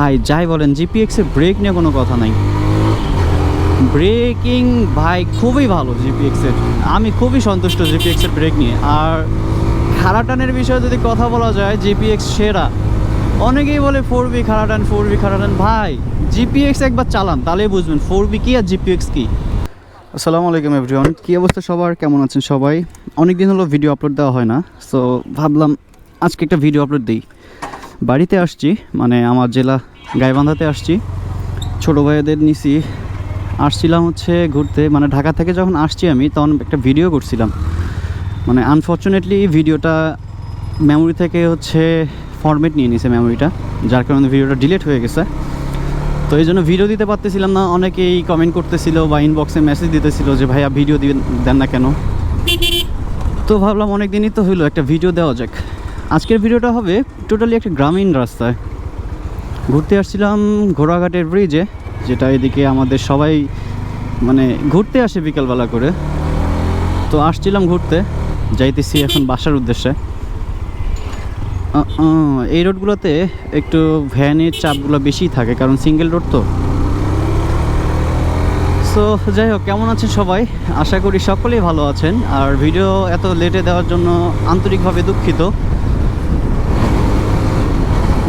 ভাই যাই বলেন জিপিএক্স এর ব্রেক নিয়ে কোনো কথা নাই। ব্রেকিং ভাই খুবই ভালো জিপিএক্স এর, আমি খুবই সন্তুষ্ট জিপিএক্স এর ব্রেক নিয়ে। আর খাড়াটানের বিষয়ে যদি কথা বলা যায় জিপিএক্স সেরা। অনেকেই বলে 4B খাড়াটান 4B খাড়াটান, ভাই জিপিএক্স একবার চালান তাহলেই বুঝবেন 4B কি আর জিপিএক্স কি। আসসালামু আলাইকুম এভরিওয়ান, কী অবস্থা সবার, কেমন আছেন সবাই? অনেক দিন হলো ভিডিও আপলোড দেওয়া হয় না, সো ভাবলাম আজকে একটা ভিডিও আপলোড দিই। বাড়িতে আসছি, মানে আমার জেলা গাইবান্ধাতে আসছি, ছোটো ভাইদের নিছি। আসছিলাম হচ্ছে ঘুরতে, মানে ঢাকা থেকে যখন আসছি আমি তখন একটা ভিডিও করছিলাম, মানে আনফর্চুনেটলি ভিডিওটা মেমোরি থেকে হচ্ছে ফরম্যাট নিয়ে নিছে মেমোরিটা, যার কারণে ভিডিওটা ডিলিট হয়ে গেছে। তো এই জন্য ভিডিও দিতে পারতেছিলাম না। অনেকেই কমেন্ট করতেছিল বা ইনবক্সে মেসেজ দিতেছিল যে ভাইয়া ভিডিও দেন না কেন। তো ভাবলাম অনেক দিনই তো হইলো, একটা ভিডিও দেওয়া যাক। আজকের ভিডিওটা হবে টোটালি একটা গ্রামীণ রাস্তায় ঘুরতে আসছিলাম, ঘোড়াঘাটের ব্রিজে, যেটা এদিকে আমাদের সবাই মানে ঘুরতে আসে বিকালবেলা করে। তো আসছিলাম ঘুরতে, যাইতেছি এখন বাসার উদ্দেশ্যে। এই রোডগুলোতে একটু ভ্যানের চাপগুলো বেশি থাকে, কারণ সিঙ্গেল রোড তো। সো যাই হোক, কেমন আছেন সবাই? আশা করি সকলেই ভালো আছেন। আর ভিডিও এত লেটে দেওয়ার জন্য আন্তরিকভাবে দুঃখিত।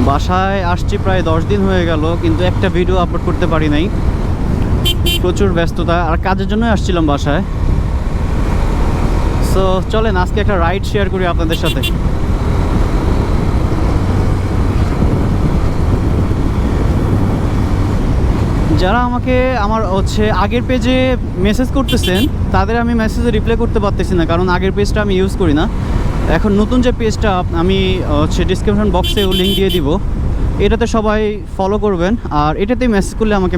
বাসায় আসছি প্রায় 10 দিন হয়ে গেল, কিন্তু একটা ভিডিও আপলোড করতে পারি নাই, প্রচুর ব্যস্ততা আর কাজের জন্যই আসছিলাম বাসায়। সো চলেন আজকে একটা রাইড শেয়ার করি আপনাদের সাথে। যারা আমাকে আমার হচ্ছে আগের পেজে মেসেজ করতেছেন, তাদের আমি মেসেজে রিপ্লাই করতে পারতেছি না, কারণ আগের পেজটা আমি ইউজ করি না। এখন নতুন যে পেজটা আমি হচ্ছে ডিসক্রিপশন বক্সে লিঙ্ক দিয়ে দিব, এটাতে সবাই ফলো করবেন। আর এটাতেই মেসেজ করলে আমাকে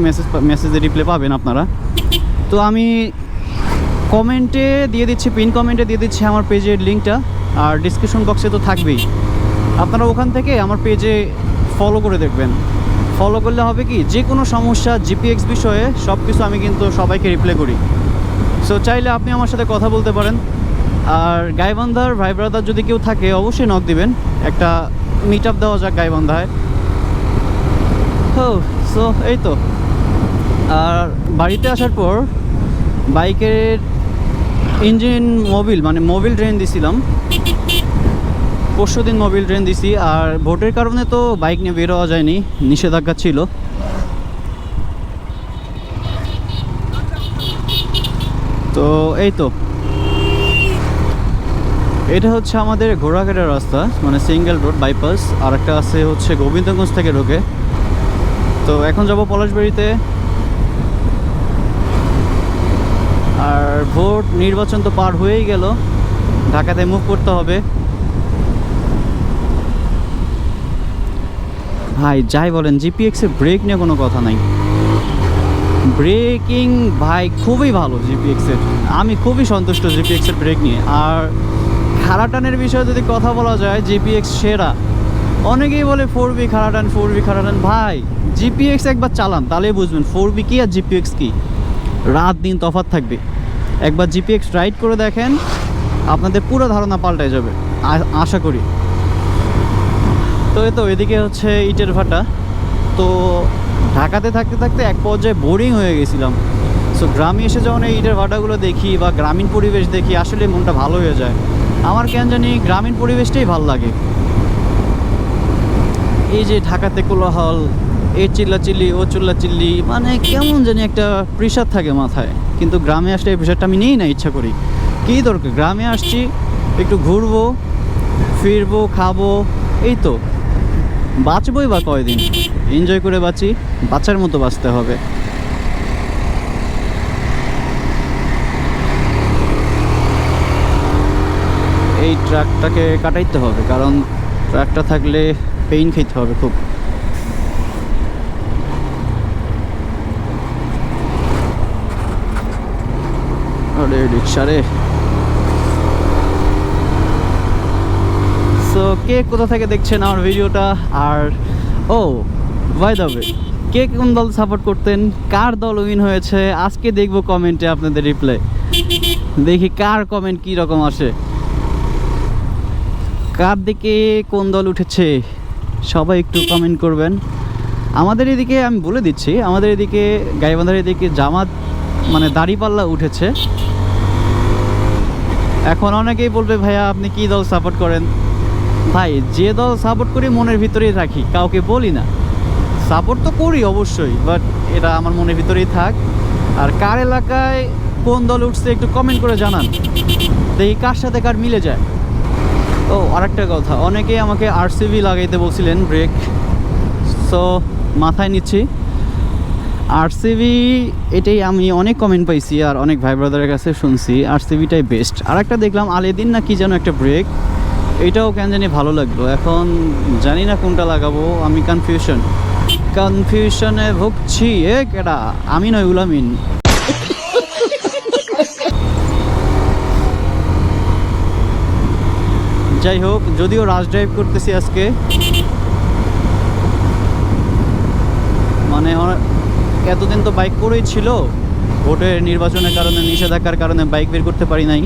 মেসেজে রিপ্লাই পাবেন আপনারা। তো আমি কমেন্টে দিয়ে দিচ্ছি, পিন কমেন্টে দিয়ে দিচ্ছি আমার পেজের লিঙ্কটা, আর ডিসক্রিপশন বক্সে তো থাকবেই। আপনারা ওখান থেকে আমার পেজে ফলো করে দেখবেন। ফলো করলে হবে কি, যে কোনো সমস্যা জিপিএক্স বিষয়ে সব কিছু আমি কিন্তু সবাইকে রিপ্লাই করি। সো চাইলে আপনি আমার সাথে কথা বলতে পারেন। আর গাইবান্ধার ভাই ব্রাদার যদি কেউ থাকে অবশ্যই নক দিবেন, একটা মিট আপ দেওয়া যাক গাইবান্ধায়। সো এই তো। আর বাড়িতে আসার পর বাইকের ইঞ্জিন মোবিল ড্রেন দিছিলাম, পরশুদিন মোবিল ড্রেন দিছি। আর ভোটের কারণে তো বাইক নিয়ে বের হওয়া যায়নি, নিষেধাজ্ঞা ছিল। তো এই তো, এটা হচ্ছে আমাদের ঘোড়াঘাটের রাস্তা, মানে সিঙ্গেল রোড বাইপাস। আর একটা আছে হচ্ছে গোবিন্দগঞ্জ থেকে ঢোকে। তো এখন যাব পলাশবাড়িতে। আর ভোট নির্বাচন তো পার হয়েই গেল, ঢাকাতে মুভ করতে হবে। ভাই যাই বলেন জিপিএক্স এর ব্রেক নিয়ে কোনো কথা নাই। ব্রেকিং ভাই খুবই ভালো জিপিএক্স এর, আমি খুবই সন্তুষ্ট জিপিএক্স এর ব্রেক নিয়ে। আর খাড়াটানের বিষয়ে যদি কথা বলা যায় জিপিএক্স সেরা। অনেকেই বলে 4B খাড়াটান 4B খাড়াটান, ভাই জিপিএক্স একবার চালান তাহলেই বুঝবেন 4B কি আর জিপিএক্স কি। রাত দিন তফাৎ থাকবে। একবার জিপিএক্স রাইড করে দেখেন, আপনাদের পুরো ধারণা পাল্টে যাবে আশা করি। তো এই তো এদিকে হচ্ছে ইটের ভাটা। তো ঢাকাতে থাকতে থাকতে এক পর্যায়ে বোরিং হয়ে গেছিলাম। সো গ্রামে এসে যখন এই ইটের ভাটাগুলো দেখি বা গ্রামীণ পরিবেশ দেখি, আসলে মনটা ভালো হয়ে যায়। আমার কেন জানি গ্রামীণ পরিবেশটাই ভালো লাগে। এই যে ঢাকাতে কোলাহল, এ চিল্লাচিল্লি ও চিল্লাচিল্লি, মানে কেমন জানি একটা প্রেশার থাকে মাথায়। কিন্তু গ্রামে আসলে এই প্রেশারটা আমি নিই না, ইচ্ছা করি। কী দরকার, গ্রামে আসছি একটু ঘুরবো ফিরবো খাবো, এই তো। বাঁচবই বা কয়দিন, এনজয় করে বাঁচি, বাচ্চার মতো বাঁচতে হবে। এই ট্রাকটাকে কাটাইতে হবে, কারণ ট্রাকটা থাকলে পেইন খেতে হবে খুব। আরে রিক্সা রে। সো কে কোথা থেকে দেখছেন আমার ভিডিওটা? আর বাই দ্য ওয়ে, কে কোন দল সাপোর্ট করতেন, কার দল উইন হয়েছে, আজকে দেখবো কমেন্টে আপনাদের রিপ্লাই। দেখি কার কমেন্ট কী রকম আসে, কার দিকে কোন দল উঠেছে, সবাই একটু কমেন্ট করবেন। আমাদের এদিকে আমি বলে দিচ্ছি, আমাদের এদিকে গাইবান্ধার এদিকে জামাত মানে দাড়িপাল্লা উঠেছে। এখন অনেকেই বলবে ভাইয়া আপনি কি দল সাপোর্ট করেন? ভাই যে দল সাপোর্ট করি মনের ভিতরেই রাখি, কাউকে বলি না। সাপোর্ট তো করি অবশ্যই, বাট এটা আমার মনের ভিতরেই থাক। আর কার এলাকায় কোন দল উঠছে একটু কমেন্ট করে জানান, দেখি কার সাথে কার মিলে যায়। ও আরেকটা কথা, অনেকেই আমাকে আরসিবি লাগাইতে বলছিলেন ব্রেক, সো মাথায় নিচ্ছি আরসিবি। এটাই আমি অনেক কমেন্ট পাইছি আর অনেক ভাই ব্রাদারের কাছে শুনছি আরসিবিটাই বেস্ট। আর একটা দেখলাম আলেদিন না কি যেন একটা ব্রেক, এটাও কেন জানি ভালো লাগলো। এখন জানি না কোনটা লাগাবো, আমি কনফিউশনে ভুগছি। কেডা? আমি নয়, উলামিন। যাই হোক, যদিও রাশ ড্রাইভ করতেছি আজকে, মানে এতদিন তো বাইক করেই ছিল, ভোটের নির্বাচনের কারণে নিষেধাজ্ঞার কারণে বাইক বের করতে পারি নাই,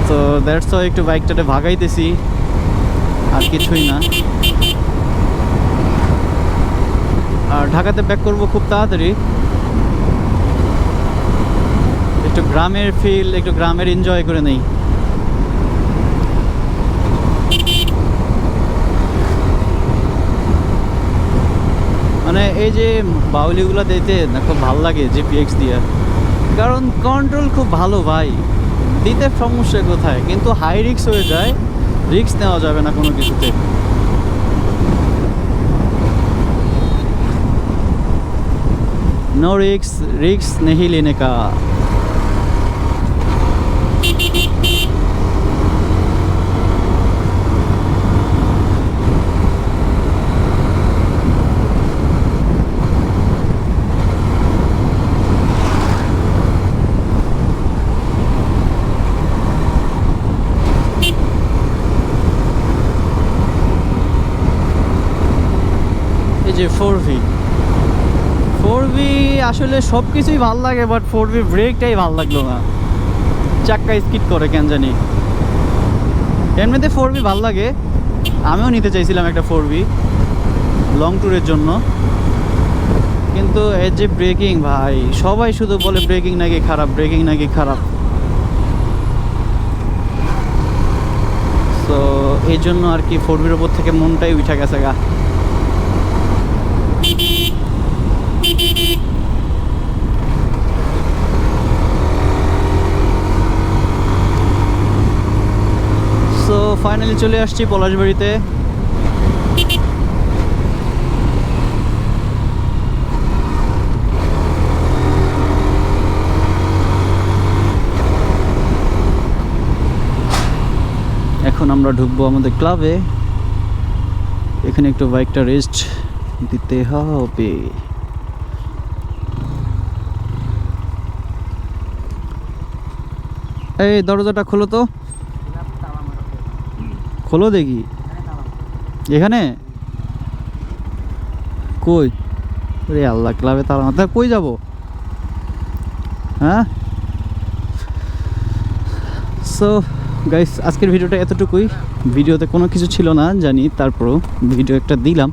তো দ্যাটস ওয়াই একটু বাইকটাতে ভাগাইতেছি, আর কিছুই না। আর ঢাকাতে ব্যাক করবো খুব তাড়াতাড়ি। একটু গ্রামের ফিল, একটু গ্রামের এনজয় করে নেই। মানে এই যে বাউলিগুলো দিতে না খুব ভালো লাগে জিপিএক্স দিয়ে, কারণ কন্ট্রোল খুব ভালো ভাই, দিতে সমস্যা কোথায়, কিন্তু হাই রিক্স হয়ে যায়, রিক্স নেওয়া যাবে না কোনো কিছুতে। नो रिक्स नहीं लेने का। এই যে 4V আসলে সব কিছুই ভালো লাগে, বাট 4V ব্রেকটাই ভালো লাগলো না, চাক্কা স্কিড করে কেন জানি। এমনিতে 4V ভালো লাগে, আমিও নিতে চাইছিলাম একটা 4V লং ট্যুরের জন্য, কিন্তু এর যে ব্রেকিং ভাই, সবাই শুধু বলে ব্রেকিং নাকি খারাপ, ব্রেকিং নাকি খারাপ। তো এই জন্য আর কি 4Vর ওপর থেকে মনটাই উঠে গেছে গা। সো ফাইনালি চলে আসছি পলাশবাড়িতে। এখন আমরা ঢুকবো আমাদের ক্লাবে, এখানে একটু বাইকটা রেস্ট দিতে হবে। এই দরজাটা খোলো তো, খোলো দেখি। এখানে কই? রে আল্লাহ, ক্লাবে তালা মাথা, কই যাব? হ্যাঁ, সো গাইস আজকের ভিডিওটা এতটুকুই। ভিডিওতে কোনো কিছু ছিল না জানি, তারপরও ভিডিও একটা দিলাম।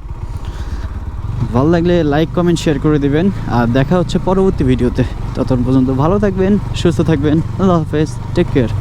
ভালো লাগলে লাইক কমেন্ট শেয়ার করে দিবেন, আর দেখা হচ্ছে পরবর্তী ভিডিওতে। ততক্ষণ পর্যন্ত ভালো থাকবেন, সুস্থ থাকবেন। আল্লাহ হাফেজ, টেক কেয়ার।